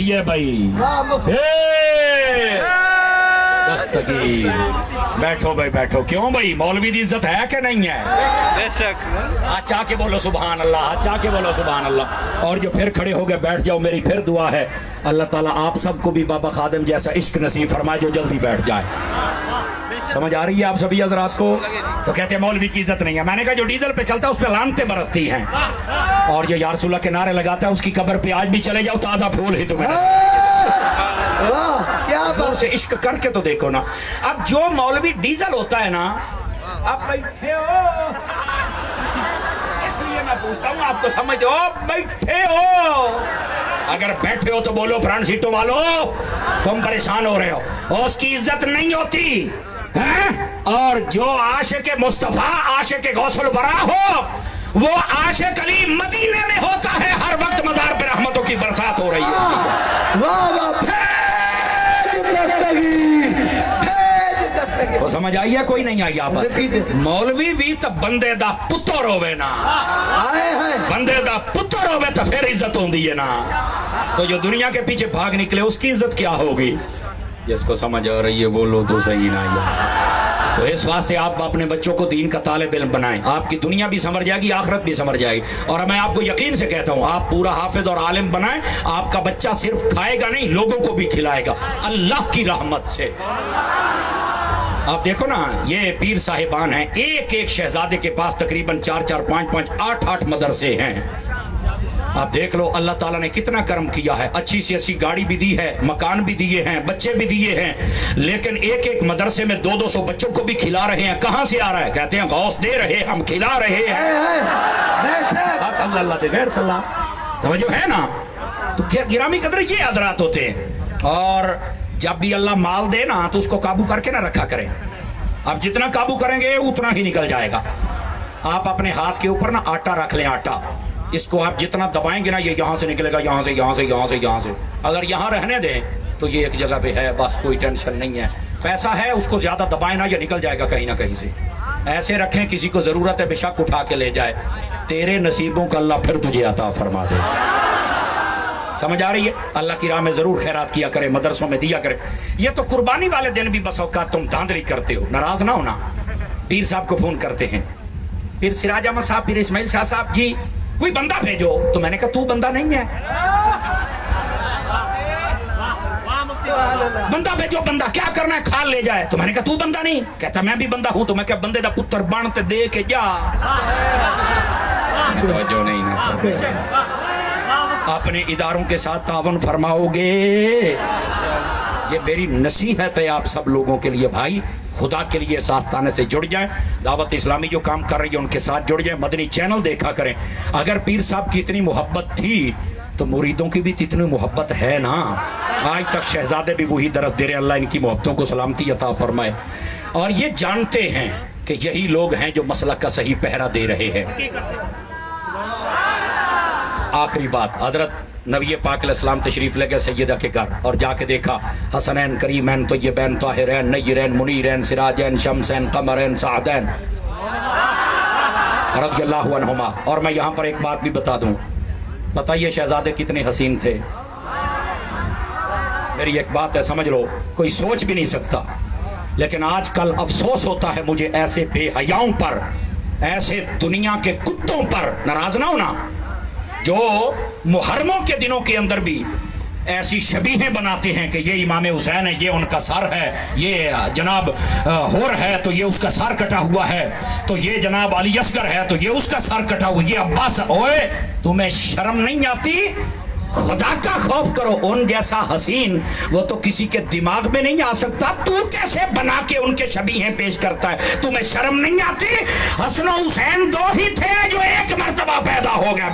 है भाई। दस्तगीर बैठो भाई बैठो। क्यों भाई, मौलवी की इज्जत है कि नहीं है? अच्छा के बोलो सुभान अल्लाह, अच्छा के बोलो सुभान अल्लाह। और जो फिर खड़े हो गए बैठ जाओ, मेरी फिर दुआ है अल्लाह ताला आप सबको भी बाबा खादिम जैसा इश्क नसीब फरमाए जो जल्दी बैठ जाए। समझ आ रही है आप सभी हजरात को? तो कहते हैं मौलवी की इज्जत नहीं है। मैंने कहा जो डीजल पे चलता है उस पे लानतें बरसती हैं, और जो या रसूलल्लाह के नारे लगाता है उसकी कब्र पे आज भी चले जाओ, ताजा फूल ही तुम्हें। जोर से इश्क करके तो देखो ना। अब जो मौलवी डीजल होता है ना, आप बैठे हो इसलिए मैं पूछता हूँ, आपको समझ हो? बैठे हो, अगर बैठे हो तो बोलो फ्रंट सीटों वालों तुम परेशान हो रहे हो, उसकी इज्जत नहीं होती है। और जो आशिक मुस्तफा आशिक गौसल बरा हो, वो आशिक अली मदीने में होता है, हर वक्त मजार पे रहमतों की बरसात हो रही है। वो समझ आई है कोई नहीं आई? आप मौलवी भी तो बंदे दा पुत्र होवे ना, बंदे दा पुत्र होवे तो फिर इज्जत होती है ना। तो जो दुनिया के पीछे भाग निकले उसकी इज्जत क्या होगी? जिसको समझ आ रही है बोलो तो सही ना यार। तो इस वास्ते आप अपने बच्चों को दीन का तालिब इल्म बनाएं, आपकी दुनिया भी संवर जाएगी, आखिरत भी संवर जाएगी। और मैं आपको यकीन से कहता हूं, आप पूरा हाफिज और आलिम बनाएं, आपका बच्चा सिर्फ खाएगा नहीं, लोगों को भी खिलाएगा अल्लाह की रहमत से। आप देखो ना, ये पीर साहिबान हैं, एक एक शहजादे के पास तकरीबन 4-4, 5-5, 8-8 मदरसे हैं। आप देख लो अल्लाह ताला ने कितना करम किया है, अच्छी सी अच्छी गाड़ी भी दी है, मकान भी दिए हैं, बच्चे भी दिए हैं, लेकिन एक एक मदरसे में 200-200 बच्चों को भी खिला रहे हैं। कहां से आ रहा है? कहते हैं गौस दे रहे, हम खिला रहे हैं। समझो है ना? तो गिरामी कदर ये हजरात होते हैं। और जब भी अल्लाह माल दे ना तो उसको काबू करके ना रखा करें। अब जितना काबू करेंगे उतना ही निकल जाएगा। आप अपने हाथ के ऊपर ना आटा रख लें, आटा, इसको आप जितना दबाएंगे ना ये यहाँ से निकलेगा, यहाँ से, यहाँ से, यहाँ से, यहाँ से। अगर यहाँ रहने दें तो ये एक जगह पे है, बस कोई टेंशन नहीं है। पैसा है, उसको ज्यादा दबाएं ना, ये निकल जाएगा कहीं ना कहीं से। ऐसे रखें, किसी को जरूरत है बेशक उठा के ले जाए, तेरे नसीबों का अल्लाह फिर तुझे अता फरमा दे। समझ आ रही है? अल्लाह की राह में जरूर खैरात किया करे, मदरसों में दिया करे। ये तो कुर्बानी वाले दिन भी बस औकात तुम धांधली करते हो, नाराज ना होना। पीर साहब को फोन करते हैं, पीर सिराज अहमद साहब, पीर इस्माइल शाह साहब जी कोई बंदा भेजो। तो मैंने कहा तू बंदा नहीं है, बंदा भेजो, बंदा क्या करना है, खा ले जाए। तो मैंने कहा तू बंदा नहीं। कहता मैं भी बंदा हूं। तो मैं क्या बंदे दा पुत्र बन ते दे के जा। जो नहीं ना अपने इदारों के साथ तावन फरमाओगे। ये मेरी नसीहत है आप सब लोगों के लिए भाई, खुदा के लिए सास्ताने से जुड़ जाएं, दावत इस्लामी जो काम कर रही है उनके साथ जुड़ जाएं, मदनी चैनल देखा करें। अगर पीर साहब की इतनी मोहब्बत थी तो मुरीदों की भी इतनी मोहब्बत है ना। आज तक शहजादे भी वही दरस दे रहे, अल्लाह इनकी मोहब्बतों को सलामती अता फरमाए। और ये जानते हैं कि यही लोग हैं जो मसलक का सही पहरा दे रहे हैं। आखिरी बात, हजरत नबी पाक अलैहिस्सलाम तशरीफ ले गए सैयदा के घर और जाके देखा हसनैन, करीमैन, तय्यबैन, ताहिरैन, नय्यरैन, मुनीरैन, सिराजैन, शमसैन, कमरैन, सादैन रज़ियल्लाहु अन्हुमा। और मैं यहाँ पर एक बात भी बता दूं, बताइए शहजादे कितने हसीन थे। मेरी एक बात है, समझ लो, कोई सोच भी नहीं सकता। लेकिन आजकल अफसोस होता है मुझे ऐसे बेहयाओं पर, ऐसे दुनिया के कुत्तों पर, नाराज ना होना, जो मुहर्रमों के दिनों के अंदर भी ऐसी शबीहें बनाते हैं कि ये इमाम हुसैन है, ये उनका सर है, ये जनाब होर है तो ये उसका सर कटा हुआ है, तो ये जनाब अली असगर है तो ये उसका सर कटा हुआ, ये अब्बास। ओए तुम्हें शर्म नहीं आती? खुदा का खौफ करो। उन जैसा हसीन वो तो किसी के दिमाग में नहीं आ सकता, तू कैसे बना के उनके शबीहें पेश करता है? तुम्हें शर्म नहीं आती? हसन हुसैन दो ही थे जो एक मर्तबा पैदा हो गए।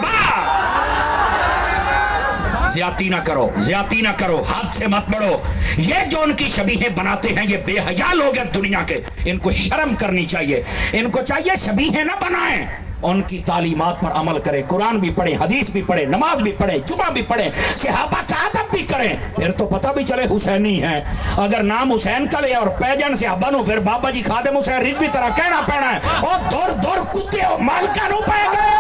ज्यादती ना करो, ज्यादती ना करो, हाथ से मत बढ़ो। ये जो उनकी शबीहें बनाते हैं ये बेहया लोग हैं दुनिया के, इनको शर्म करनी चाहिए। इनको चाहिए शबीहें ना बनाएं, उनकी तालीमात पर अमल करें, कुरान भी पढ़े, हदीस भी पढ़े, नमाज भी पढ़े, जुमा भी पढ़े, सहाबा का अदब भी करें, फिर तो पता भी चले हुसैनी है। अगर नाम हुसैन का ले और पैजन सहाबा नु, फिर बाबा जी खादिम हुसैन रिजवी तरह कहना पैना है और दूर दूर कुत्ते हो मालका नु पे गए।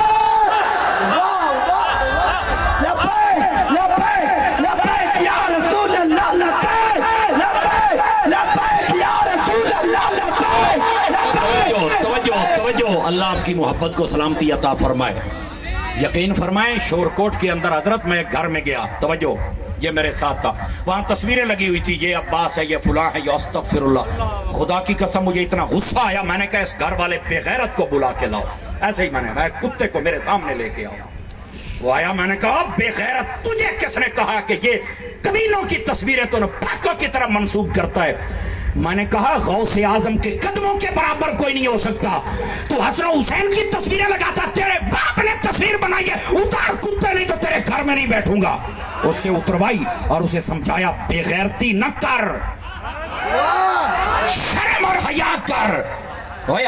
اللہ آپ کی محبت کو سلامتی عطا فرمائے. یقین فرمائیں شور کوٹ کے اندر حضرت میں ایک گھر میں گیا, توجہ یہ میرے ساتھ تھا, وہاں تصویریں لگی ہوئی تھی, یہ عباس ہے, یہ فلاں ہے, یہ استغفر اللہ. خدا کی قسم مجھے اتنا غصہ آیا, میں نے کہا اس گھر والے بے غیرت کو بلا کے لاؤ. ایسے ہی میں کتے کو میرے سامنے لے کے آیا. وہ آیا, میں نے کہا بے غیرت تجھے کس نے کہا کہ یہ قبیلوں کی تصویریں تو پاکوں کی طرف منسوب کرتا ہے؟ میں نے کہا غوث اعظم کے قدموں کے برابر کوئی نہیں ہو سکتا. تو حسن حسین کی تصویریں لگاتا, تیرے باپ نے تصویر بنائی ہے, اتار کتے, نہیں تو تیرے گھر میں نہیں بیٹھوں گا. اس سے اتروائی اور اسے سمجھایا بے غیرتی نہ کر, شرم اور حیا کر.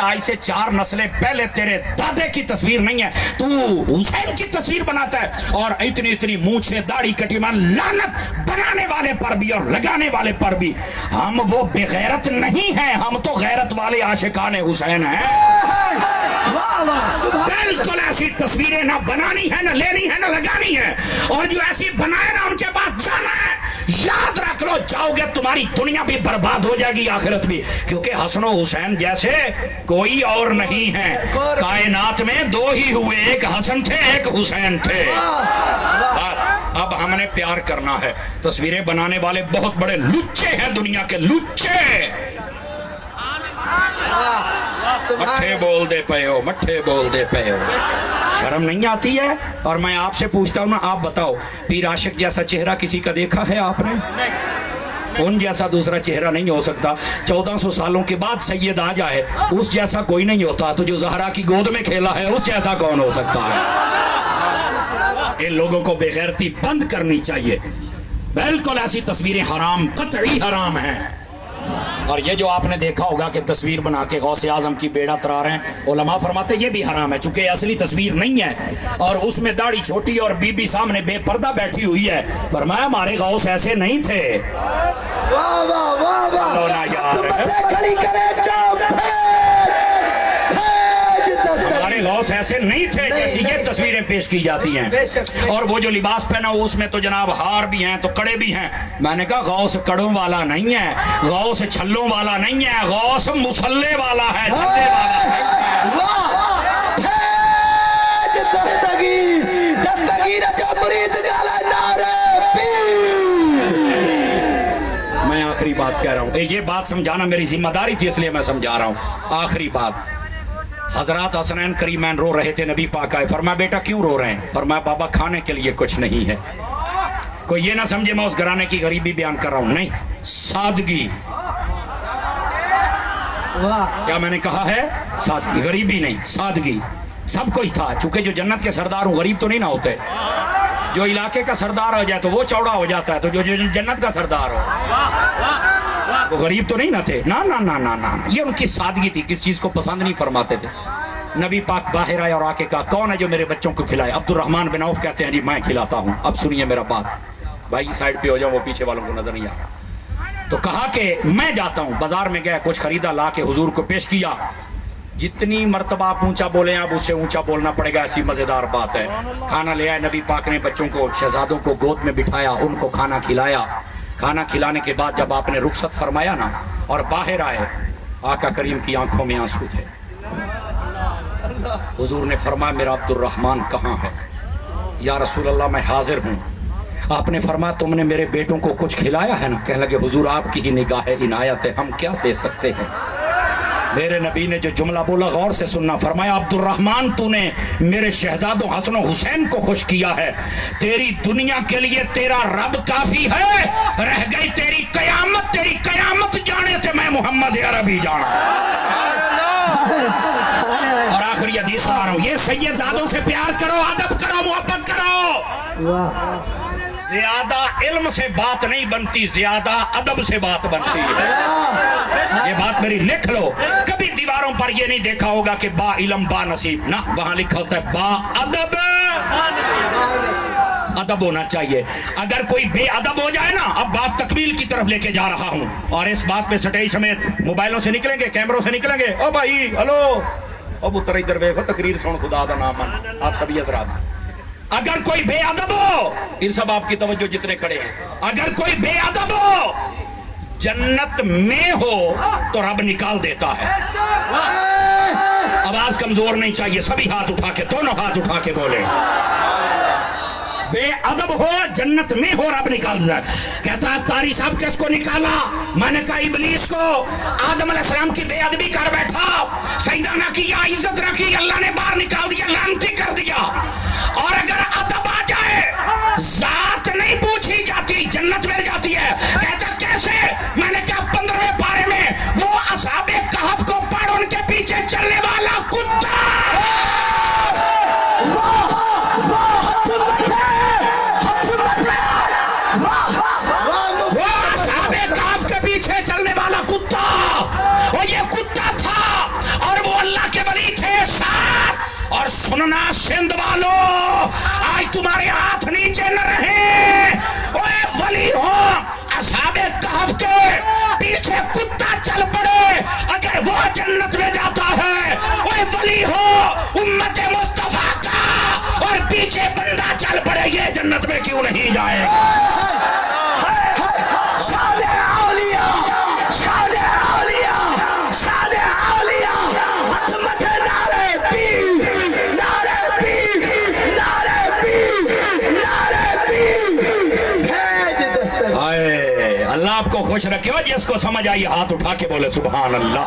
آج سے 4 نسلیں پہلے تیرے دادے کی تصویر نہیں ہے, تو حسین کی تصویر بناتا ہے, اور اتنی مونچھیں داڑھی کٹی, مان لعنت بنانے والے پر بھی اور لگانے والے پر بھی. ہم وہ بے غیرت نہیں ہیں, ہم تو غیرت والے عاشقان حسین ہیں. بالکل ایسی تصویریں نہ بنانی ہے, نہ لینی ہے, نہ لگانی ہے, اور جو ایسی بنائے نا ان کے پاس جانا ہے. یاد رکھ لو, جاؤ گے تمہاری دنیا بھی برباد ہو جائے گی, آخرت بھی, کیونکہ حسن و حسین جیسے کوئی اور نہیں ہے. کائنات میں 2 ہی ہوئے, ایک حسن تھے, ایک حسین تھے. اب ہم نے پیار کرنا ہے. تصویریں بنانے والے بہت بڑے لچے ہیں, دنیا کے لچے. مٹھے بول دے پے ہو, مٹھے بول دے پے ہو, شرم نہیں آتی ہے؟ اور میں آپ سے پوچھتا ہوں نا, آپ بتاؤ پیر عاشق جیسا چہرہ کسی کا دیکھا ہے آپ نے؟ ان جیسا دوسرا چہرہ نہیں ہو سکتا. 1400 سالوں کے بعد سید آ جائے, اس جیسا کوئی نہیں ہوتا. تو جو زہرا کی گود میں کھیلا ہے اس جیسا کون ہو سکتا ہے؟ ان لوگوں کو بے غیرتی بند کرنی چاہیے. بالکل ایسی تصویریں حرام, قطعی حرام ہیں. اور یہ جو آپ نے دیکھا ہوگا کہ تصویر بنا کے غوث اعظم کی بیڑا ترا رہے ہیں, علماء فرماتے یہ بھی حرام ہے, چونکہ اصلی تصویر نہیں ہے, اور اس میں داڑھی چھوٹی اور بی بی سامنے بے پردہ بیٹھی ہوئی ہے. فرمایا ہمارے غوث ایسے نہیں تھے. ہمارے غوث ایسے نہیں تھے جیسی یہ تصویریں پیش کی جاتی ہیں. اور وہ جو لباس پہنا ہو اس میں تو جناب ہار بھی ہیں, تو کڑے بھی ہیں. میں نے کہا غوث کڑوں والا نہیں ہے, غوث چھلوں والا نہیں ہے, غوث مسلے والا ہے, چھلے والا ہے. میں آخری بات کہہ رہا ہوں, یہ بات سمجھانا میری ذمہ داری تھی, اس لیے میں سمجھا رہا ہوں. آخری بات, حضرات حسنین کریمین رو رہے تھے, نبی پاک آئے, فرمایا بیٹا کیوں رو رہے ہیں؟ فرمایا بابا کھانے کے لیے کچھ نہیں ہے. کوئی یہ نہ سمجھے میں اس گھرانے کی غریبی بیان کر رہا ہوں, نہیں, سادگی. کیا میں نے کہا ہے؟ سادگی, غریبی نہیں, سادگی. سب کوئی تھا, چونکہ جو جنت کے سردار ہوں غریب تو نہیں نہ ہوتے. جو علاقے کا سردار ہو جائے تو وہ چوڑا ہو جاتا ہے, تو جو جنت کا سردار ہو وہ غریب تو نہیں نہ تھے. نا نا نا نا نا, یہ ان کی سادگی تھی, کس چیز کو پسند نہیں فرماتے تھے. نبی پاک باہر آئے اور آ کے کہا کون ہے جو میرے بچوں کو کھلائے؟ عبد الرحمن بن عوف کہتے ہیں جی میں کھلاتا ہوں. اب سنیے میرا بات, بھائی سائڈ پہ ہو جاؤ, وہ پیچھے والوں کو نظر نہیں آ رہا. تو کہا کہ میں جاتا ہوں, بازار میں گیا, کچھ خریدا, لا کے حضور کو پیش کیا. جتنی مرتبہ آپ اونچا بولیں آپ اس سے اونچا بولنا پڑے گا, ایسی مزیدار بات ہے. کھانا لے آئے, نبی پاک نے بچوں کو, شہزادوں کو گود میں بٹھایا, ان کو کھانا کھلایا. کھانا کھلانے کے بعد جب آپ نے رخصت فرمایا نا اور باہر آئے, آقا کریم کی آنکھوں میں آنسو تھے. حضور نے فرمایا میرا عبد الرحمن کہاں ہے؟ یا رسول اللہ میں حاضر ہوں. آپ نے فرمایا تم نے میرے بیٹوں کو کچھ کھلایا ہے نا؟ کہنے لگے حضور آپ کی ہی نگاہ عنایت ہے, ہم کیا دے سکتے ہیں. میرے نبی نے جو جملہ بولا غور سے سننا. فرمایا عبد الرحمن تو نے میرے شہزادوں حسن و حسین کو خوش کیا ہے, تیری دنیا کے لیے تیرا رب کافی ہے. رہ گئی تیری قیامت, تیری قیامت جانے تھے میں محمد عربی جانا. اور آخری حدیث سنا رہا ہوں, یہ سید زادوں سے پیار کرو, ادب کرو, محبت کرو. زیادہ علم سے بات نہیں بنتی, زیادہ ادب سے بات بنتی ہے. یہ بات میری لکھ لو. کبھی دیواروں پر یہ نہیں دیکھا ہوگا کہ با علم با نصیب, نہ, وہاں لکھا ہوتا ہے با ادب. ادب ہونا چاہیے. اگر کوئی بے ادب ہو جائے نا, اب بات تکمیل کی طرف لے کے جا رہا ہوں, اور اس بات پہ سٹائی سمیت موبائلوں سے نکلیں گے, کیمروں سے نکلیں گے. او بھائی ہلو, اب اتر ادھر دیکھو, تقریر سن خدا دا نام من, آپ سبھی حضرات. اگر کوئی بے ادب ہو, ان سب آپ کی توجہ جتنے کھڑے ہیں, اگر کوئی بے ادب ہو جنت میں ہو تو رب نکال دیتا ہے. आवाज कमजोर नहीं चाहिए, सभी हाथ उठा के, दोनों हाथ उठा के बोले बेअदब हो जन्नत में हो, रब निकाल दिया। कहता है तारी साहब किसको निकाला? मैंने कहा इबलीस को। आदम अलैहिस्सलाम की बेअदबी कर बैठा, सजदा ना किया, इज्जत ना की, अल्लाह ने बाहर निकाल दिया, लानती कर दिया। और अगर अदब आ जाए, जात नहीं पूछी जाती, जन्नत मिल जाती है। कहता कैसे? मैंने कहा 15वें पारे में वो असहाबे कहफ को पढ़, उनके पीछे चलने वाला कुत्ता, और सुनना सिंध वालों, आज तुम्हारे हाथ नीचे न रहे। ओए वली हो, असहाबे कहफ के पीछे कुत्ता चल पड़े, अगर वो जन्नत में जाता है। ओए वली हो उम्मत मुस्तफा का, और पीछे बंदा चल पड़े, ये जन्नत में क्यों नहीं जाएगा? आपको खुश रखे हो, जिसको समझ आई हाथ उठा के बोले सुभान अल्लाह।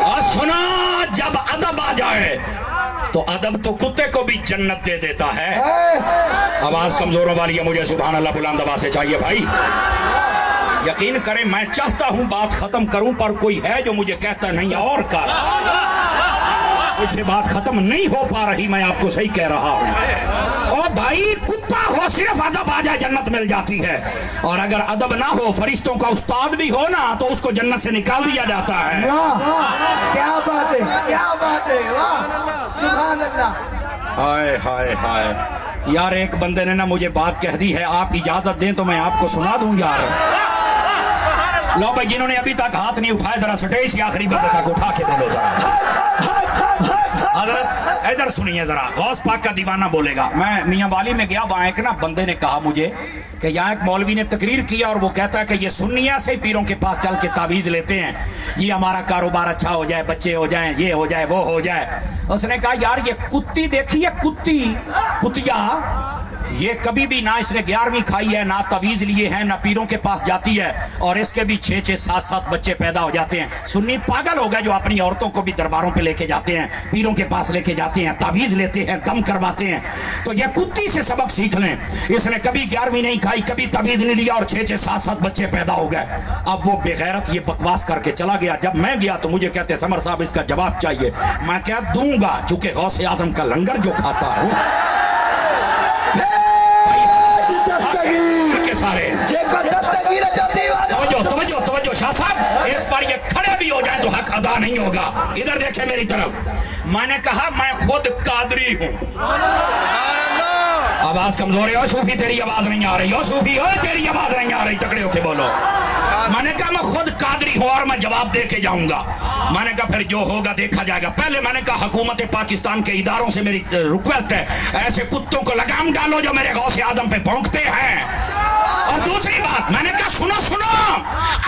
और सुना, जब अदब आ जाए तो अदब तो कुत्ते को भी जन्नत दे देता है। आवाज कमजोरों वाली है, मुझे सुभान अल्लाह बुलंद आवाज से चाहिए भाई। यकीन करें मैं चाहता हूं बात खत्म करूं, पर कोई है जो मुझे कहता नहीं और कर, मुझसे बात खत्म नहीं हो पा रही। मैं आपको सही कह रहा हूं। और भाई कुत्ता हो, सिर्फ अदब आ जाए जन्नत मिल जाती है। और अगर अदब ना हो, फरिश्तों का उस्ताद भी हो ना, तो उसको जन्नत से निकाल दिया जाता है। क्या बात है, क्या बात है, वाह सुभान अल्लाह। हाय हाय हाय यार, एक बंदे ने ना मुझे बात कह दी है, आप इजाजत दें तो मैं आपको सुना दूं यार। लो भाई, जिन्होंने अभी तक हाथ नहीं उठाए, जरा स्टेज से आखिरी बंदे तक उठा के बोलो जरा। हजरत इधर सुनिए जरा, गौस पाक का दीवाना बोलेगा। मैं मियां वाली में गया, वहां एक ना बंदे ने कहा मुझे कि यहाँ एक मौलवी ने तकरीर किया, और वो कहता है कि ये सुन्निया से पीरों के पास चल के तावीज लेते हैं, ये हमारा कारोबार अच्छा हो जाए, बच्चे हो जाए, ये हो जाए, वो हो जाए। उसने कहा यार ये कुत्ती देखी है, कुत्ती कुतिया, ये कभी भी ना इसने 11वीं खाई है, ना तवीज लिए हैं, ना पीरों के पास जाती है, और इसके भी 6-6, 7-7 बच्चे पैदा हो जाते हैं। सुन्नी पागल हो गए जो अपनी औरतों को भी दरबारों पे लेके जाते हैं, पीरों के पास लेके जाते हैं, तावीज लेते हैं, दम करवाते हैं। तो ये कुत्ती से सबक सीख लें। इसने कभी 11वीं नहीं खाई, कभी तवीज नहीं लिया, और 6-6, 7-7 बच्चे पैदा हो गए। अब वो बेगैरत ये बकवास करके चला गया। जब मैं गया तो मुझे कहते समर साहब इसका जवाब चाहिए। मैं क्या दूंगा, चूंकि गौसे आजम का लंगर जो खाता हूं सारे। तवज्जो शाह साहब, इस बार ये खड़े भी हो जाए तो हक अदा नहीं होगा। इधर देखे मेरी तरफ। मैंने कहा मैं खुद कादरी हूं। आवाज कमजोर है, सूफी तेरी आवाज नहीं आ रही हो, सूफी हो तेरी आवाज नहीं आ रही, तकड़े होके बोलो। मैंने कहा मैं खुद कादरी हूं और मैं जवाब दे के जाऊंगा। मैंने कहा फिर जो होगा देखा जाएगा। पहले मैंने कहा हुकूमत पाकिस्तान के इदारों से मेरी रिक्वेस्ट है, ऐसे कुत्तों को लगाम डालो जो मेरे गौसे आदम पे भौंकते हैं। और दूसरी बात मैंने कहा सुनो सुनो,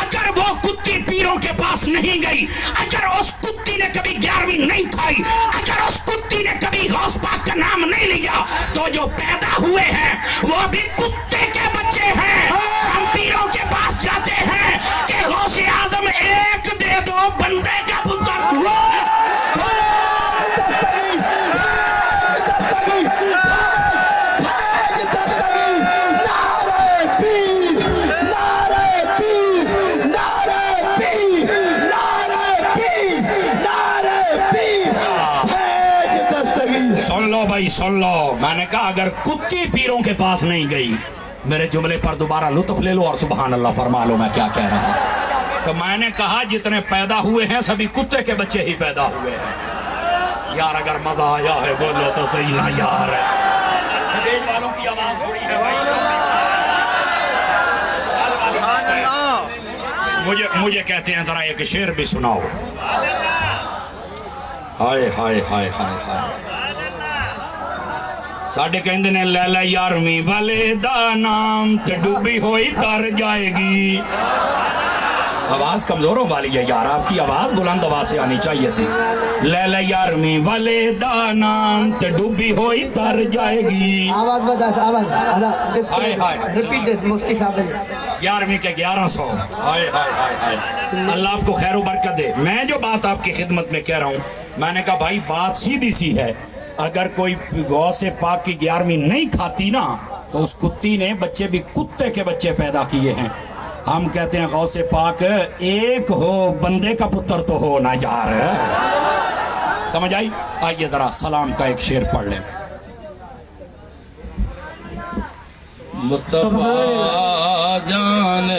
अगर वो कुत्ती पीरों के पास नहीं गई, अगर उस कुत्ती ने कभी 11वीं नहीं खाई, अगर उस कुत्ती ने कभी गौस पाक का नाम नहीं लिया, तो जो पैदा हुए हैं वो भी कुत्ते के बच्चे हैं। हम पीरों के पास जाते हैं कि गौसे आजम एक दे दो, बंदे का पुत्र। सुन लो भाई सुन लो, मैंने कहा अगर कुत्ती पीरों के पास नहीं गई, मेरे जुमले पर दोबारा लुत्फ ले लो और सुभान अल्लाह फरमा लो मैं क्या कह रहा हूं। तो मैंने कहा जितने पैदा हुए हैं सभी कुत्ते के बच्चे ही पैदा हुए हैं। यार अगर मजा आया है बोलो तो सही ना यार। स्टेज वालों की आवाज थोड़ी है भाई। मुझे कहते हैं जरा एक शेर भी सुनाओ। हाय हाय हाय हाय हाय। साढ़े कहते ने लैला 11वीं वाले दा नाम ते डूबी होई तर जाएगी। آواز کمزوروں والی ہے یار، آپ کی آواز بلند آواز سے آنی چاہیے تھی. لیلے یارمی والے دانام تے ڈوبی ہوئی تر جائے گی. آواز بتا آواز ہائے ہائے. ریپیٹ دس مفتی صاحب 11ویں کے 1100. ہائے ہائے ہائے ہائے. اللہ آپ کو خیر و برکت دے. میں جو بات آپ کی خدمت میں کہہ رہا ہوں، میں نے کہا بھائی بات سیدھی سی ہے، اگر کوئی غوث پاک کی 11ویں نہیں کھاتی نا تو اس کتی نے بچے بھی کتے کے بچے پیدا کیے ہیں. ہم کہتے ہیں غوث پاک ایک ہو بندے کا پتر تو ہو نا یار. سمجھ آئی؟ آئیے ذرا سلام کا ایک شعر پڑھ لیں. مصطفیٰ جان